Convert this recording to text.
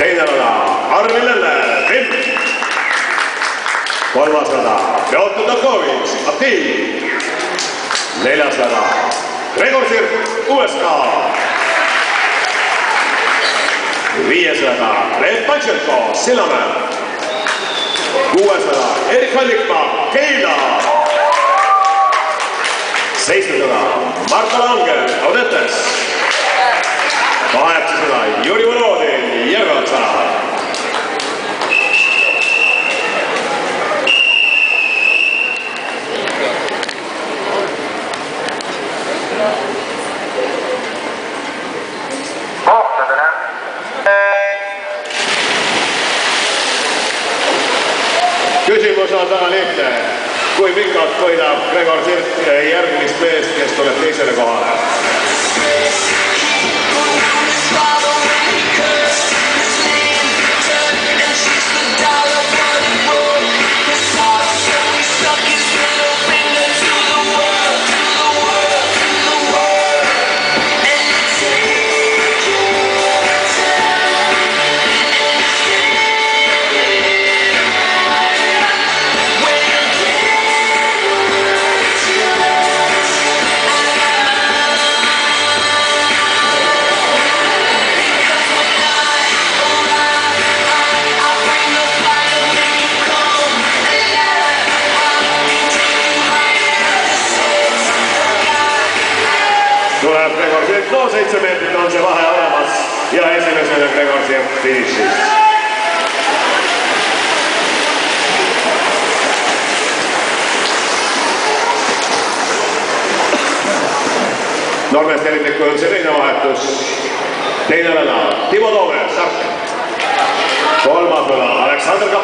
teine rada Arvi Lelle, Tim. Kolmas rada Pjotr Tolkovitš, aktiiv. Neljas rada Gregor Sirk, USK. Viies rada Lev Panchenko, Sillamäe. Kuues rada Erik Hallikmaa, Keila. Seitsmes rada Marko Langer, Audetes. Kaheksas rada Juri Volodin, Järveotsa. Küsimus on väga lihtne. Kui pikalt võidab Gregor Sirk järgmist meest, kes tuleb teisele kohale? Tuleb Gregor Sirk, 7 meetrit on see vahe olemas ja esimesena Gregor Sirk finišis. Normes terviklikul on selline vahetus. Teine rada Timo Toome, Sark. Kolmas rada Aleksandr Kapel.